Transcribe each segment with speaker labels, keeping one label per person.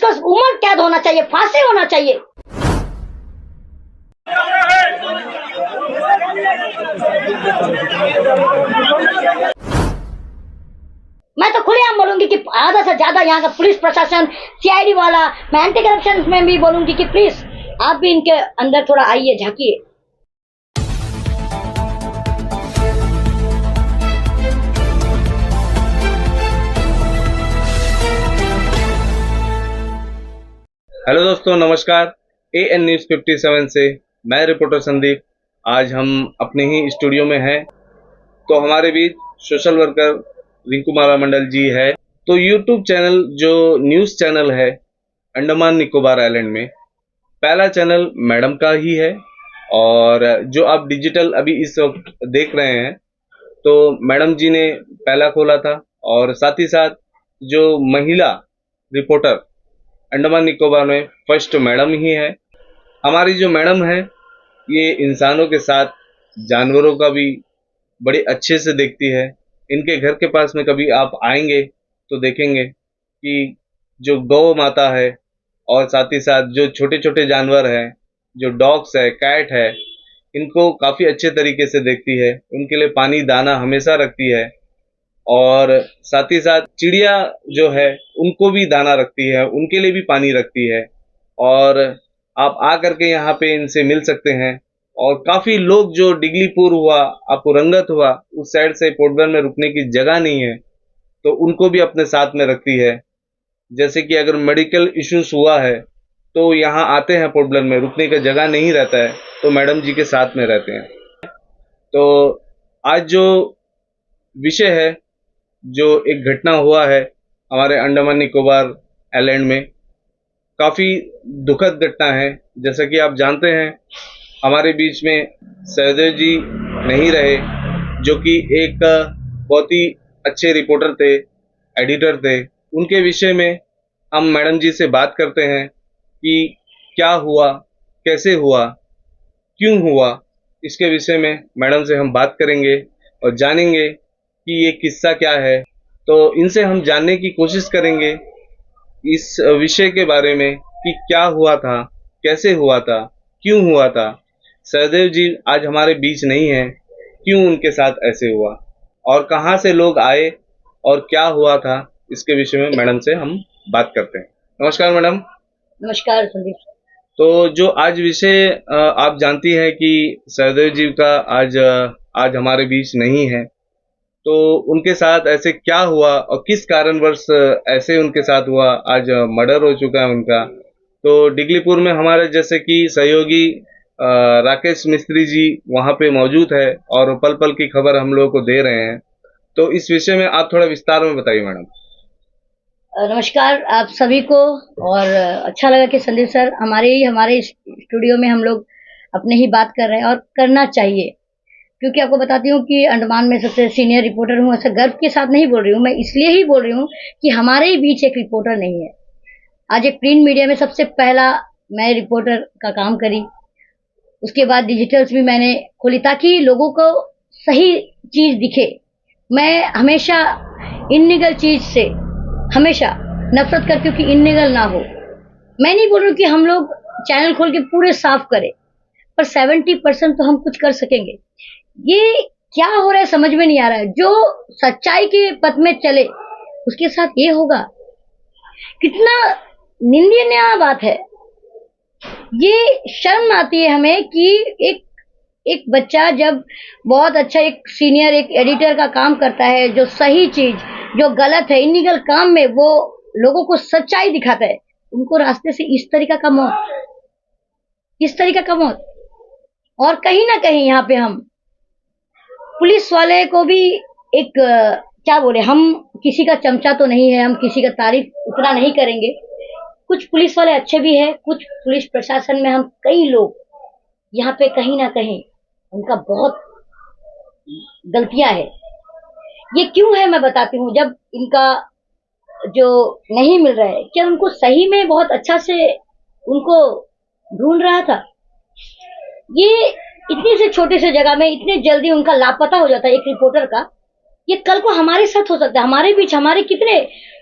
Speaker 1: इसका उम्र कैद होना चाहिए, फांसी होना चाहिए। मैं तो खुलेआम बोलूंगी कि आधा से ज्यादा यहाँ का पुलिस प्रशासन, सीआईडी वाला, मैं एंटी करप्शन में भी बोलूंगी कि प्लीज आप भी इनके अंदर थोड़ा आइए, झांकिए।
Speaker 2: हेलो दोस्तों, नमस्कार। एएन न्यूज़ 57 से मैं रिपोर्टर संदीप। आज हम अपने ही स्टूडियो में हैं, तो हमारे बीच सोशल वर्कर रिंकू माला मंडल जी है। तो यूट्यूब चैनल जो न्यूज़ चैनल है अंडमान निकोबार आइलैंड में, पहला चैनल मैडम का ही है। और जो आप डिजिटल अभी इस वक्त देख रहे हैं, तो मैडम जी ने पहला खोला था। और साथ ही साथ जो महिला रिपोर्टर अंडमान निकोबार में फर्स्ट मैडम ही है। हमारी जो मैडम है, ये इंसानों के साथ जानवरों का भी बड़े अच्छे से देखती है। इनके घर के पास में कभी आप आएंगे तो देखेंगे कि जो गौ माता है और साथ ही साथ जो छोटे छोटे जानवर हैं, जो डॉग्स है, कैट है, इनको काफ़ी अच्छे तरीके से देखती है। उनके लिए पानी दाना हमेशा रखती है। और साथ ही साथ चिड़िया जो है उनको भी दाना रखती है, उनके लिए भी पानी रखती है। और आप आ करके यहाँ पे इनसे मिल सकते हैं। और काफ़ी लोग जो डिगलीपुर हुआ, आपको रंगत हुआ, उस साइड से पोर्ट ब्लेयर में रुकने की जगह नहीं है, तो उनको भी अपने साथ में रखती है। जैसे कि अगर मेडिकल इश्यूज हुआ है तो यहाँ आते हैं, पोर्ट ब्लेयर में रुकने का जगह नहीं रहता है, तो मैडम जी के साथ में रहते हैं। तो आज जो विषय है, जो एक घटना हुआ है हमारे अंडमान निकोबार आइलैंड में, काफ़ी दुखद घटना है। जैसा कि आप जानते हैं, हमारे बीच में सहदेव जी नहीं रहे, जो कि एक बहुत ही अच्छे रिपोर्टर थे, एडिटर थे। उनके विषय में हम मैडम जी से बात करते हैं कि क्या हुआ, कैसे हुआ, क्यों हुआ। इसके विषय में मैडम से हम बात करेंगे और जानेंगे कि ये किस्सा क्या है। तो इनसे हम जानने की कोशिश करेंगे इस विषय के बारे में कि क्या हुआ था, कैसे हुआ था, क्यों हुआ था। सहदेव जी आज हमारे बीच नहीं है, क्यों उनके साथ ऐसे हुआ, और कहाँ से लोग आए और क्या हुआ था, इसके विषय में मैडम से हम बात करते हैं। नमस्कार मैडम।
Speaker 1: नमस्कार संदीप।
Speaker 2: तो जो आज विषय आप जानती हैं कि सहदेव जी का आज हमारे बीच नहीं है, तो उनके साथ ऐसे क्या हुआ और किस कारणवश ऐसे उनके साथ हुआ। आज मर्डर हो चुका है उनका। तो डिगलीपुर में हमारे जैसे कि सहयोगी राकेश मिस्त्री जी वहाँ पे मौजूद है और पल पल की खबर हम लोगों को दे रहे हैं। तो इस विषय में आप थोड़ा विस्तार में बताइए मैडम।
Speaker 1: नमस्कार आप सभी को। और अच्छा लगा कि संदीप सर हमारे स्टूडियो में हम लोग अपने ही बात कर रहे हैं, और करना चाहिए, क्योंकि आपको बताती हूँ कि अंडमान में सबसे सीनियर रिपोर्टर हूँ। ऐसा गर्व के साथ नहीं बोल रही हूँ, मैं इसलिए ही बोल रही हूँ कि हमारे ही बीच एक रिपोर्टर नहीं है। आज एक प्रिंट मीडिया में सबसे पहला मैं रिपोर्टर का काम करी, उसके बाद डिजिटल्स भी मैंने खोली ताकि लोगों को सही चीज़ दिखे। मैं हमेशा इनलीगल चीज़ से हमेशा नफरत करती हूँ कि इनलीगल ना हो। मैं नहीं बोल रही हूँ कि हम लोग चैनल खोल के पूरे साफ करें, पर 70% तो हम कुछ कर सकेंगे। ये क्या हो रहा है समझ में नहीं आ रहा है। जो सच्चाई के पथ में चले उसके साथ ये होगा, कितना निंदनीय बात है। ये शर्म आती है हमें कि एक बच्चा जब बहुत अच्छा एक सीनियर एक एडिटर का काम करता है, जो सही चीज, जो गलत है इनलीगल काम में वो लोगों को सच्चाई दिखाता है, उनको रास्ते से इस तरीका का मौत। और कहीं ना कहीं यहाँ पे हम पुलिस वाले को भी एक क्या बोले, हम किसी का चमचा तो नहीं है, हम किसी का तारीफ उतना नहीं करेंगे। कुछ पुलिस वाले अच्छे भी हैं, कुछ पुलिस प्रशासन में हम कई लोग यहाँ पे कहीं ना कहीं उनका बहुत गलतियां है। ये क्यों है मैं बताती हूँ। जब इनका जो नहीं मिल रहा है, क्या उनको सही में बहुत अच्छा से उनको ढूंढ रहा था? ये इतनी से छोटे से जगह में इतने जल्दी उनका लापता हो जाता है एक रिपोर्टर का, ये कल को हमारे साथ हो सकता है, हमारे बीच हमारे कितने,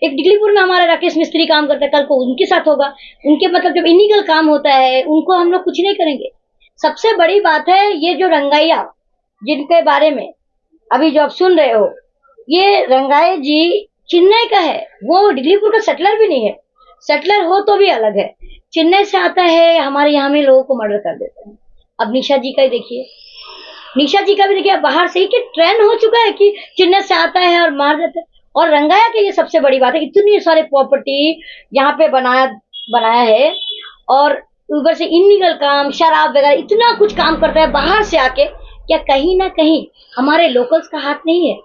Speaker 1: एक डिगलीपुर में हमारे राकेश मिस्त्री काम करता है, कल को उनके साथ होगा। उनके मतलब जब इलीगल काम होता है उनको हम लोग कुछ नहीं करेंगे। सबसे बड़ी बात है ये जो रंगैया जिनके बारे में अभी जो आप सुन रहे हो, ये रंगाई जी चेन्नई का है, वो डिगलीपुर का सेटलर भी नहीं है। सेटलर हो तो भी अलग है, चेन्नई से आता है, हमारे यहाँ में लोगों को मर्डर कर देता है। अब निशा जी का ही देखिए, निशा जी का भी देखिए, बाहर से ही कि ट्रेंड हो चुका है कि चेन्नई से आता है और मार देता है। और रंगाया के ये सबसे बड़ी बात है, इतनी सारे प्रॉपर्टी यहाँ पे बनाया है, और ऊपर से इलीगल काम, शराब वगैरह इतना कुछ काम करता है बाहर से आके। क्या कहीं ना कहीं हमारे लोकल्स का हाथ नहीं है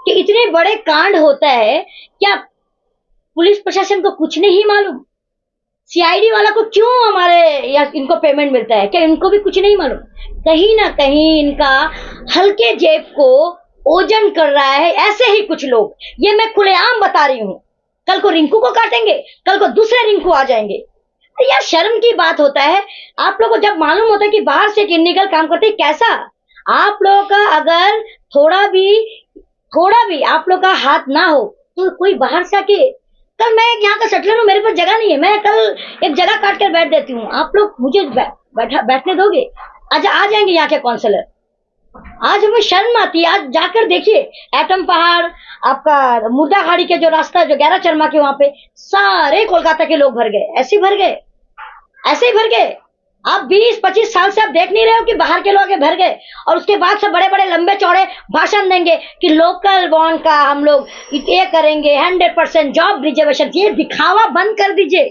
Speaker 1: कि इतने बड़े कांड होता है? क्या पुलिस प्रशासन को कुछ नहीं मालूम? सीआईडी वाला को क्यों हमारे या इनको पेमेंट मिलता है? क्या इनको भी कुछ नहीं मालूम? कहीं ना कहीं इनका हल्के जेब को ओजन कर रहा है ऐसे ही कुछ लोग। ये मैं खुलेआम बता रही हूँ, कल को रिंकू को काटेंगे, कल को दूसरे रिंकू आ जाएंगे। यार शर्म की बात होता है। आप लोगों को जब मालूम होता है कि बाहर से इलीगल काम करते हैं, कैसा आप लोगों का अगर थोड़ा भी आप लोग का हाथ ना हो तो कोई बाहर से आके, कल मैं यहाँ का सेटलर हूँ, मेरे पास जगह नहीं है, मैं कल एक जगह काट कर बैठ देती हूँ, आप लोग मुझे बैठने दोगे? आज आ जाएंगे यहाँ के काउंसलर। आज हमें शर्म आती है। आज जाकर देखिए एटम पहाड़, आपका मुर्दाखाड़ी के जो रास्ता जो 11 चरमा के, वहां पे सारे कोलकाता के लोग भर गए, ऐसे भर गए, ऐसे ही भर गए। आप 20-25 साल से आप देख नहीं रहे हो कि बाहर के लोग भर गए, और उसके बाद से बड़े बड़े लंबे चौड़े भाषण देंगे कि लोकल बॉन्ड का हम लोग ये करेंगे, 100% जॉब रिजर्वेशन। ये दिखावा बंद कर दीजिए,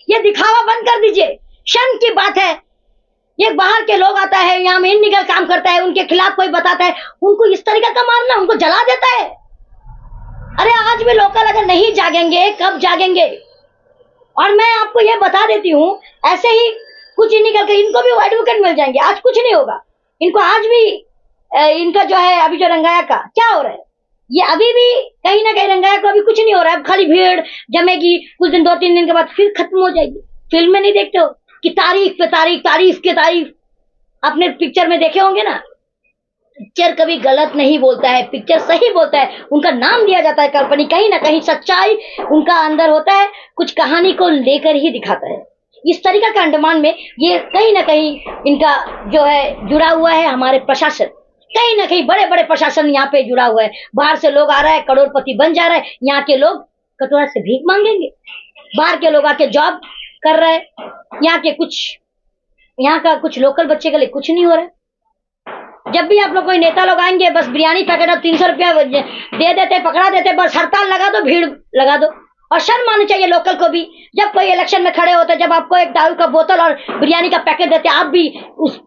Speaker 1: ये दिखावा बंद कर दीजिए। शर्म की बात है। ये बाहर के लोग आता है, यहाँ में इलीगल काम करता है, उनके खिलाफ कोई बताता है, उनको इस तरीके का मारना, उनको जला देता है। अरे आज भी लोकल अगर नहीं जागेंगे कब जागेंगे? और मैं आपको ये बता देती हूँ, ऐसे ही कुछ इलीगल के इनको भी एडवोकेट मिल जाएंगे। आज कुछ नहीं होगा इनको। आज भी इनका जो है अभी जो रंगाया का क्या हो रहा है, ये अभी भी कहीं ना कहीं रंगाया को अभी कुछ नहीं हो रहा है। खाली भीड़ जमेगी, कुछ दिन 2-3 दिन के बाद फिर खत्म हो जाएगी। फिल्म में नहीं देखते हो कि तारीफ पे तारीफ, तारीफ के तारीफ? आपने पिक्चर में देखे होंगे ना, पिक्चर कभी गलत नहीं बोलता है, पिक्चर सही बोलता है। उनका नाम दिया जाता है कंपनी, कहीं ना कहीं सच्चाई उनका अंदर होता है, कुछ कहानी को लेकर ही दिखाता है। इस तरीका का अंडमान में ये कहीं ना कहीं इनका जो है जुड़ा हुआ है। हमारे प्रशासन कहीं ना कहीं, बड़े बड़े प्रशासन यहाँ पे जुड़ा हुआ है। बाहर से लोग आ रहा है, करोड़पति बन जा रहा है, यहाँ के लोग कटोरा से भीख मांगेंगे। बाहर के लोग आके जॉब कर रहे हैं, यहाँ का कुछ लोकल बच्चे के लिए कुछ नहीं हो रहा है। जब भी आप लोग कोई नेता लोग आएंगे, बस बिरयानी पैकेट अब 300 रुपया दे देते, पकड़ा देते, बस हड़ताल लगा दो, भीड़ लगा दो। और शर्म आनी चाहिए लोकल को भी। जब कोई इलेक्शन में खड़े होते, जब आपको एक दारू का बोतल और बिरयानी का पैकेट देते, आप भी उस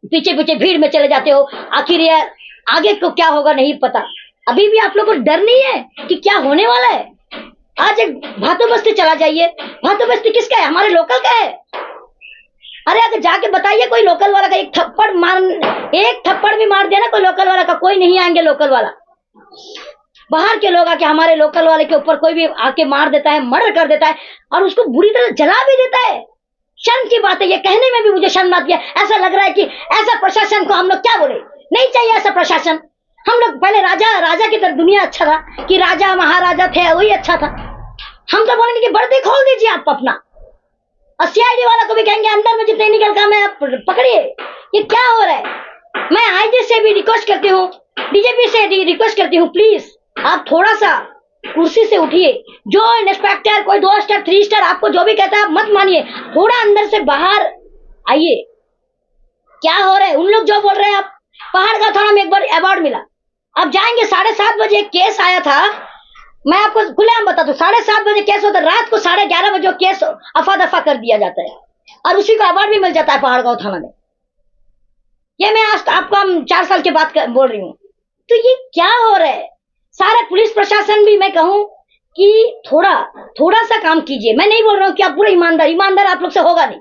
Speaker 1: पीछे पीछे भीड़ में चले जाते हो। आखिर ये आगे को क्या होगा नहीं पता। अभी भी आप लोग को डर नहीं है कि क्या होने वाला है? आज एक भातू बस्ती चला जाइए, भातू बस्ती किसका है? हमारे लोकल का है। अरे अगर जाके बताइए कोई लोकल वाला का एक थप्पड़ भी मार दिया ना कोई लोकल वाला का, कोई नहीं आएंगे लोकल वाला। बाहर के लोग आके हमारे लोकल वाले के ऊपर कोई भी आके मार देता है, मर्डर कर देता है, और उसको बुरी तरह जला भी देता है। शर्म की बात है, ये कहने में भी मुझे शर्म आती है। ऐसा लग रहा है कि ऐसा प्रशासन को हम लोग क्या बोले, नहीं चाहिए ऐसा प्रशासन। हम लोग पहले राजा की तरह, दुनिया अच्छा था कि राजा महाराजा थे, वही अच्छा था। हम तो बोलेंगे कि वर्दी खोल दीजिए आप अपना, और सीआईडी वाला को भी कहेंगे अंदर में जितने निकल काम है आप पकड़िए। ये क्या हो रहा है? मैं आईजी से भी रिक्वेस्ट करती हूँ, डीजीपी से रिक्वेस्ट करती हूँ, प्लीज आप थोड़ा सा कुर्सी से उठिए। जो इंस्पेक्टर कोई 2 स्टार 3 स्टार आपको जो भी कहता है आप मत मानिए, थोड़ा अंदर से बाहर आइए। क्या हो रहा है? उन लोग जो बोल रहे हैं, आप पहाड़ का थाना में एक बार अवार्ड मिला, आप जाएंगे 7:30 बजे केस आया था। मैं आपको खुलेआम बता दूं, 7:30 बजे केस होता है, रात को 11:30 बजे केस अफा दफा कर दिया जाता है, और उसी को अवार्ड भी मिल जाता है पहाड़गांव थाना में। ये मैं आज आपको हम 4 साल के बाद बोल रही हूँ। तो ये क्या हो रहा है? सारा पुलिस प्रशासन भी मैं कहूं कि थोड़ा सा काम कीजिए। मैं नहीं बोल रहा हूं कि आप पूरे ईमानदार आप लोग से होगा नहीं,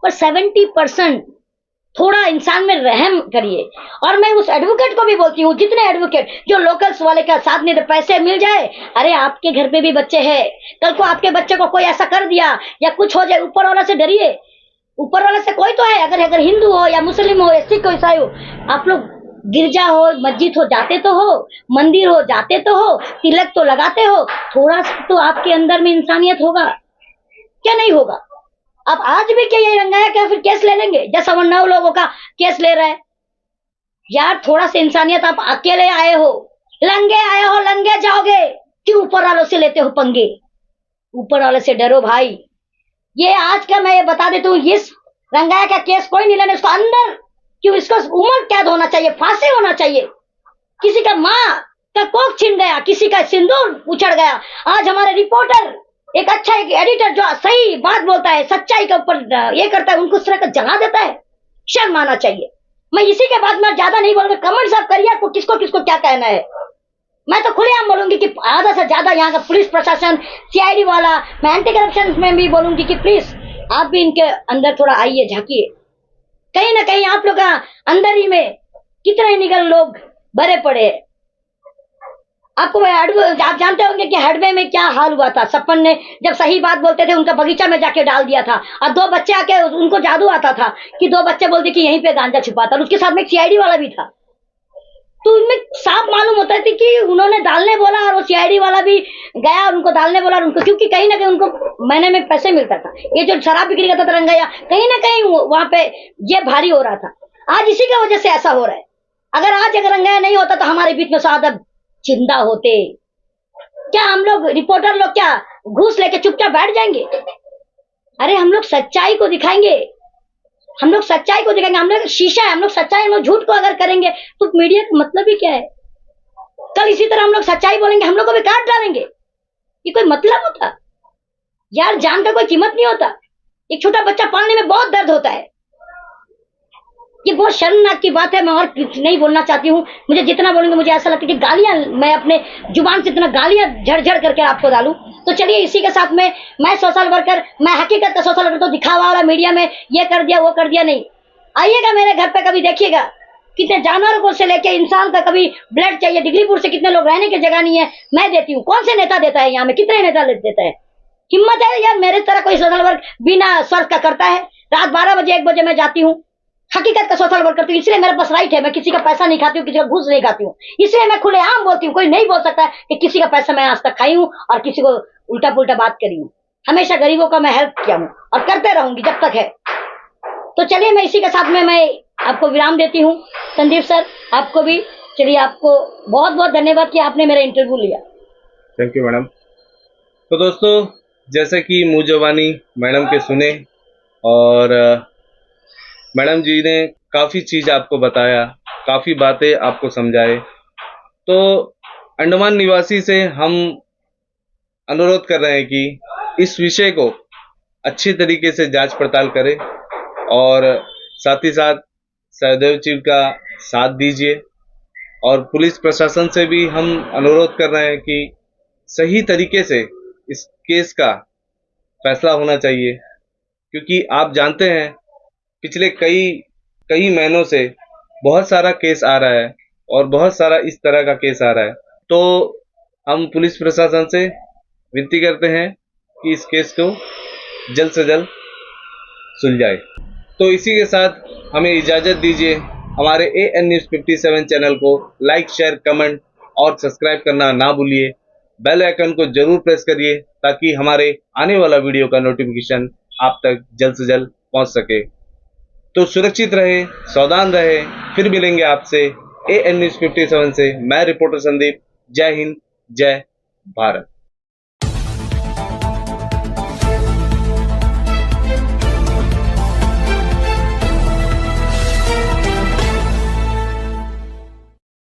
Speaker 1: पर 70% थोड़ा इंसान में रहम करिए। और मैं उस एडवोकेट को भी बोलती हूँ, जितने एडवोकेट जो लोकल्स वाले का साथ नहीं दे, पैसे मिल जाए। अरे आपके घर पे भी बच्चे हैं, कल को आपके बच्चे को कोई ऐसा कर दिया या कुछ हो जाए, ऊपर वाला से डरिए। ऊपर वाला से कोई तो है, अगर हिंदू हो या मुस्लिम हो या सिख हो ईसाई हो, आप लोग गिरजा हो, मस्जिद हो जाते तो हो, मंदिर हो जाते तो हो, तिलक तो लगाते हो, थोड़ा सा तो आपके अंदर में इंसानियत होगा क्या? नहीं होगा। अब आज भी क्या ये रंगाया क्या फिर केस ले लेंगे? जैसा 9 लोगों का केस ले रहा है। यार थोड़ा सा इंसानियत, आप अकेले आए हो, लंगे आए हो, लंगे जाओगे, क्यों ऊपर वालों से लेते हो पंगे? ऊपर वाले से डरो भाई। ये आज का मैं ये बता देता हूँ, इस रंगाया का केस कोई नहीं लेने, उसको अंदर क्यों, इसको उम्र कैद होना चाहिए, फांसी होना चाहिए। किसी का माँ का कोख छिन गया, किसी का सिंदूर उछड़ गया। आज हमारे रिपोर्टर एक अच्छा एक एडिटर जो सही बात बोलता है, सच्चाई के ऊपर ये करता है, उनको उस तरह का जला देता है। शर्म आना चाहिए। मैं इसी के बाद में ज्यादा नहीं बोलूंगा, कमेंट साहब करिए आपको किसको किसको क्या कहना है। मैं तो खुलेआम बोलूंगी कि आधा से ज्यादा यहाँ का पुलिस प्रशासन, सीआईडी वाला, मैं एंटी करप्शन में भी बोलूंगी कि प्लीज आप भी इनके अंदर थोड़ा आइए, झांकिए। कहीं ना कहीं आप लोग अंदर ही में कितने निगल लोग भरे पड़े हैं। आपको आप जानते होंगे कि हडवे में क्या हाल हुआ था। सपन ने जब सही बात बोलते थे उनका बगीचा में जाके डाल दिया था, और 2 बच्चे आके उनको जादू आता था कि 2 बच्चे बोलते कि यहीं पे गांजा छुपा था, और उसके साथ में एक सीआईडी वाला भी था। तो उनमें साफ मालूम होता है कि उन्होंने डालने बोला और वो सीआईडी वाला भी गया और उनको डालने बोला, और उनको क्योंकि कहीं ना कहीं उनको महीने में पैसे मिलता था। ये जो शराब बिक्री करता था रंगैया, कहीं ना कहीं वहां पे ये भारी हो रहा था। आज इसी की वजह से ऐसा हो रहा है। अगर रंगैया नहीं होता तो हमारे बीच में सादा जिंदा होते क्या? हम लोग रिपोर्टर लोग क्या घूस लेके चुपचाप बैठ जाएंगे? अरे हम लोग सच्चाई को दिखाएंगे, हम लोग सच्चाई को दिखाएंगे। हम लोग शीशा है, हम लोग सच्चाई, हम लोग झूठ को अगर करेंगे तो मीडिया का मतलब ही क्या है? कल इसी तरह हम लोग सच्चाई बोलेंगे, हम लोग को भी काट डालेंगे। ये कोई मतलब होता? यार जान का कोई कीमत नहीं होता। एक छोटा बच्चा पालने में बहुत दर्द होता है। ये बहुत शर्मनाक की बात है। मैं और कुछ नहीं बोलना चाहती हूँ। मुझे जितना बोलूंगी मुझे ऐसा लगता है कि गालियां मैं अपने जुबान से इतना गालियां झड़ करके आपको डालूं। तो चलिए इसी के साथ में मैं सोशल वर्कर, मैं हकीकत का सोशल वर्कर, तो दिखावा वाला मीडिया में ये कर दिया वो कर दिया नहीं। आइएगा मेरे घर पे कभी, देखिएगा कितने जानवरों को से लेके इंसान का कभी ब्लड चाहिए। डिग्रीपुर से कितने लोग रहने की जगह नहीं है, मैं देती हूँ। कौन से नेता देता है यहाँ में? कितने नेता देता है? हिम्मत है यार मेरे तरह कोई सोशल वर्क बिना स्वर्ग का करता है? रात 12 बजे 1 बजे मैं जाती हूँ, हकीकत का सोशल वर्क करती हूँ। इसलिए मेरे पास राइट है, मैं किसी का पैसा नहीं खाती हूँ, किसी का घूस नहीं खाती हूँ। इसलिए मैं खुलेआम बोलती हूँ। कोई नहीं बोल सकता कि किसी का पैसा मैं आज तक खाई हूँ और किसी को उल्टा पुल्टा बात करी हूँ। हमेशा गरीबों का मैं हेल्प किया हूँ और करते रहूंगी जब तक है। तो चलिए मैं इसी के साथ में मैं आपको विराम देती हूँ। संदीप सर आपको भी चलिए, आपको बहुत बहुत धन्यवाद कि आपने मेरा इंटरव्यू लिया।
Speaker 2: Thank you madam. तो दोस्तों जैसे कि मुँह जबानी मैडम के सुने और मैडम जी ने काफ़ी चीज़ आपको बताया, काफ़ी बातें आपको समझाए। तो अंडमान निवासी से हम अनुरोध कर रहे हैं कि इस विषय को अच्छी तरीके से जांच पड़ताल करें और साथ ही साथ सहदेव जी का साथ दीजिए। और पुलिस प्रशासन से भी हम अनुरोध कर रहे हैं कि सही तरीके से इस केस का फैसला होना चाहिए, क्योंकि आप जानते हैं पिछले कई महीनों से बहुत सारा केस आ रहा है और बहुत सारा इस तरह का केस आ रहा है। तो हम पुलिस प्रशासन से विनती करते हैं कि इस केस को जल्द से जल्द सुलझाए। तो इसी के साथ हमें इजाज़त दीजिए। हमारे AN News 57 चैनल को लाइक, शेयर, कमेंट और सब्सक्राइब करना ना भूलिए। बेल आइकन को जरूर प्रेस करिए ताकि हमारे आने वाला वीडियो का नोटिफिकेशन आप तक जल्द से जल्द पहुंच सके। तो सुरक्षित रहे, सावधान रहे। फिर मिलेंगे आपसे AN News 57 से। मैं रिपोर्टर संदीप। जय हिंद, जय भारत।